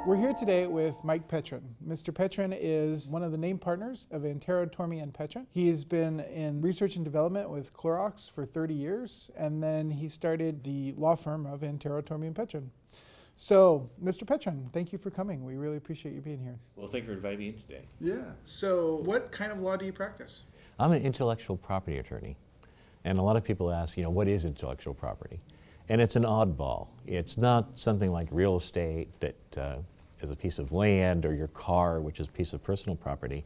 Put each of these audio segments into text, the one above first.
We're here today with Mike Petrin. Mr. Petrin is one of the named partners of Antero, Torme and Petrin. He has been in research and development with Clorox for 30 years, and then he started the law firm of Antero, Torme and Petrin. So, Mr. Petrin, thank you for coming. We really appreciate you being here. Well, thank you for inviting me in today. Yeah. So, what kind of law do you practice? I'm an intellectual property attorney, and a lot of people ask, what is intellectual property? And it's an oddball. It's not something like real estate that is a piece of land, or your car, which is a piece of personal property.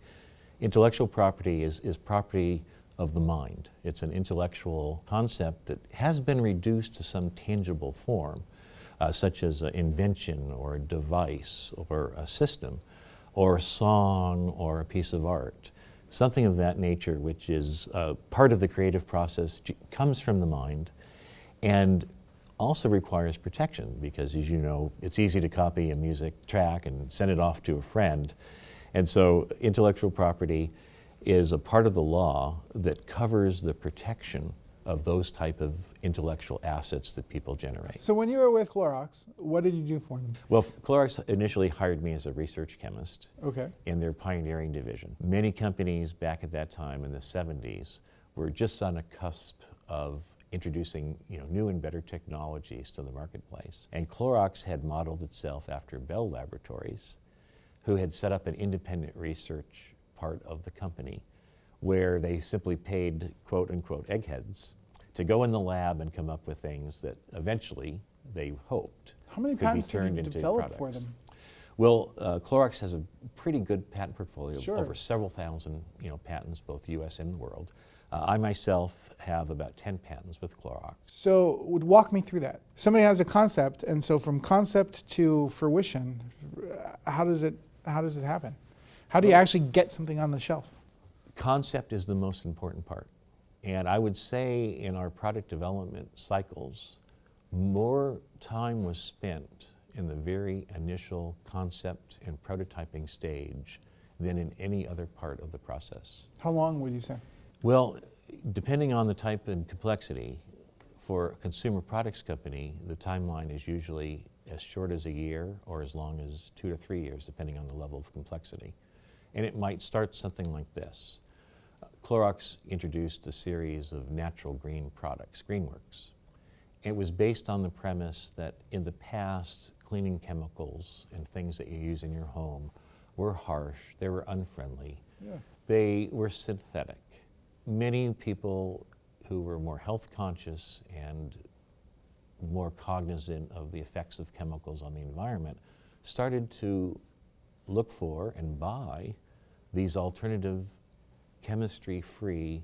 Intellectual property is property of the mind. It's an intellectual concept that has been reduced to some tangible form, such as an invention or a device or a system or a song or a piece of art. Something of that nature, which is part of the creative process, comes from the mind, and also requires protection because, as you know, it's easy to copy a music track and send it off to a friend. And so intellectual property is a part of the law that covers the protection of those type of intellectual assets that people generate. So when you were with Clorox, what did you do for them? Well, Clorox initially hired me as a research chemist in their pioneering division. Many companies back at that time in the 70s were just on a cusp of introducing new and better technologies to the marketplace. And Clorox had modeled itself after Bell Laboratories, who had set up an independent research part of the company where they simply paid quote unquote eggheads to go in the lab and come up with things that eventually they hoped How many could be patents turned did you into develop products. for them? Well, Clorox has a pretty good patent portfolio, Sure. over several thousand patents, both U.S. and the world. I myself have about 10 patents with Clorox. So walk me through that. Somebody has a concept, and so from concept to fruition, how does it happen? How do you actually get something on the shelf? Concept is the most important part. And I would say in our product development cycles, more time was spent in the very initial concept and prototyping stage than in any other part of the process. How long would you say? Well, depending on the type and complexity, for a consumer products company, the timeline is usually as short as a year or as long as 2 to 3 years, depending on the level of complexity. And it might start something like this. Clorox introduced a series of natural green products, Greenworks. It was based on the premise that in the past, cleaning chemicals and things that you use in your home were harsh, they were unfriendly, they were synthetic. Many people who were more health conscious and more cognizant of the effects of chemicals on the environment started to look for and buy these alternative chemistry-free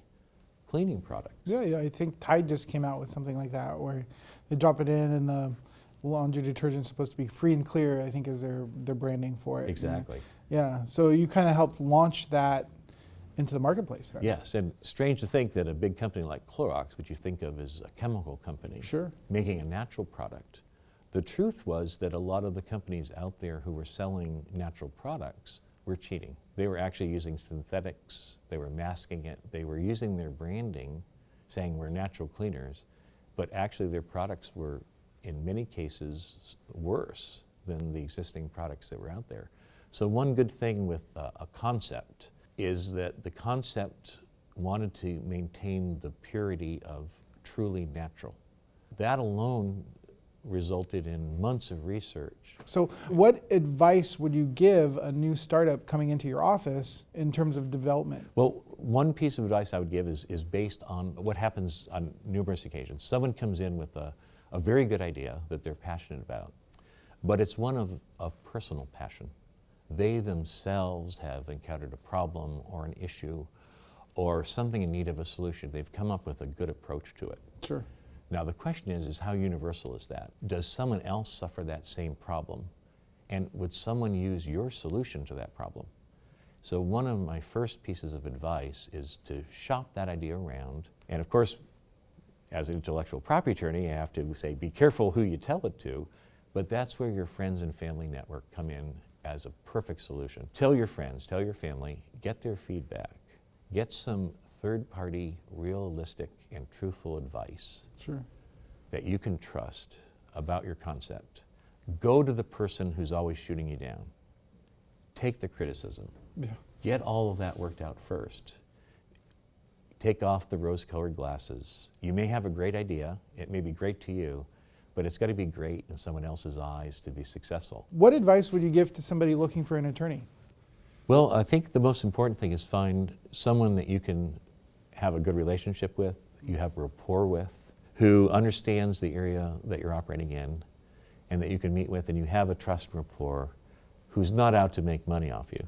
cleaning products. Yeah, I think Tide just came out with something like that where they drop it in and the laundry detergent is supposed to be free and clear, I think is their branding for it. Exactly. Yeah, so you kind of helped launch that into the marketplace there. Yes, and strange to think that a big company like Clorox, which you think of as a chemical company, making a natural product. The truth was that a lot of the companies out there who were selling natural products were cheating. They were actually using synthetics, they were masking it, they were using their branding, saying we're natural cleaners, but actually their products were, in many cases, worse than the existing products that were out there. So one good thing with a concept is that the concept wanted to maintain the purity of truly natural. That alone resulted in months of research. So what advice would you give a new startup coming into your office in terms of development? Well, one piece of advice I would give is based on what happens on numerous occasions. Someone comes in with a very good idea that they're passionate about, but it's one of personal passion. They themselves have encountered a problem or an issue or something in need of a solution. They've come up with a good approach to it. Sure. Now the question is how universal is that? Does someone else suffer that same problem? And would someone use your solution to that problem? So one of my first pieces of advice is to shop that idea around. And of course, as an intellectual property attorney, I have to say, be careful who you tell it to, but that's where your friends and family network come in as a perfect solution. Tell your friends, tell your family, get their feedback, get some third-party, realistic, and truthful advice that you can trust about your concept. Go to the person who's always shooting you down. Take the criticism. Yeah. Get all of that worked out first. Take off the rose-colored glasses. You may have a great idea. It may be great to you, but it's got to be great in someone else's eyes to be successful. What advice would you give to somebody looking for an attorney? Well, I think the most important thing is find someone that you can have a good relationship with, you have rapport with, who understands the area that you're operating in, and that you can meet with, and you have a trust rapport, who's not out to make money off you,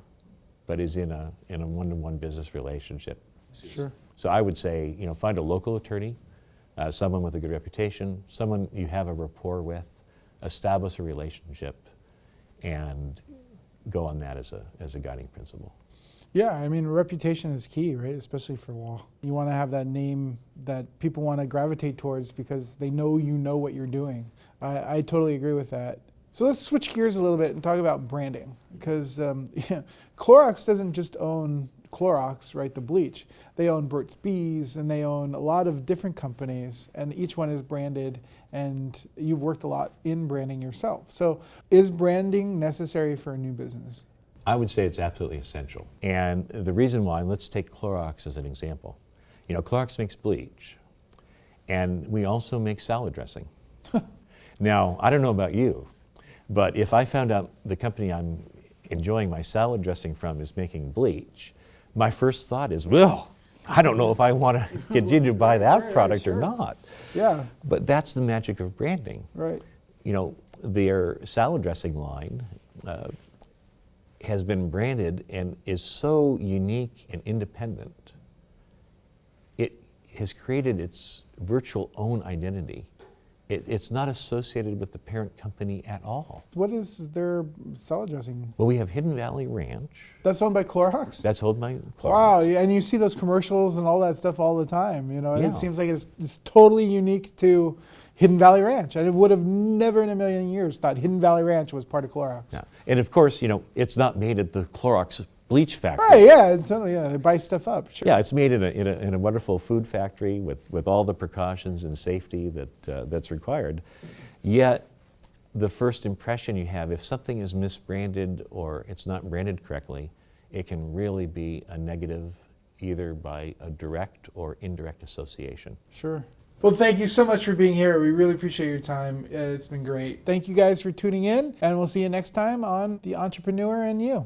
but is in a one-to-one business relationship. Sure. So I would say, find a local attorney, someone with a good reputation, someone you have a rapport with, establish a relationship, and go on that as a guiding principle. Yeah, I mean, reputation is key, right? Especially for law. You want to have that name that people want to gravitate towards because they know you know what you're doing. I totally agree with that. So let's switch gears a little bit and talk about branding, because Clorox doesn't just own Clorox, right, the bleach. They own Burt's Bees, and they own a lot of different companies, and each one is branded, and you've worked a lot in branding yourself. So is branding necessary for a new business? I would say it's absolutely essential. And the reason why, let's take Clorox as an example. Clorox makes bleach, and we also make salad dressing. Now, I don't know about you, but if I found out the company I'm enjoying my salad dressing from is making bleach, my first thought is, well, I don't know if I want to continue to buy that product or not. Yeah. But that's the magic of branding. Right. Their salad dressing line has been branded and is so unique and independent. It has created its virtual own identity. It's not associated with the parent company at all. What is their salad dressing? Well, we have Hidden Valley Ranch. That's owned by Clorox? That's owned by Clorox. Wow, yeah, and you see those commercials and all that stuff all the time, and Yeah. it seems like it's totally unique to Hidden Valley Ranch. I would have never in a million years thought Hidden Valley Ranch was part of Clorox. Yeah. And of course, it's not made at the Clorox bleach factory. Right, yeah, totally, yeah, they buy stuff up, sure. Yeah, it's made in a wonderful food factory with all the precautions and safety that's required. Yet, the first impression you have, if something is misbranded or it's not branded correctly, it can really be a negative either by a direct or indirect association. Sure. Well, thank you so much for being here. We really appreciate your time. It's been great. Thank you guys for tuning in, and we'll see you next time on The Entrepreneur and You.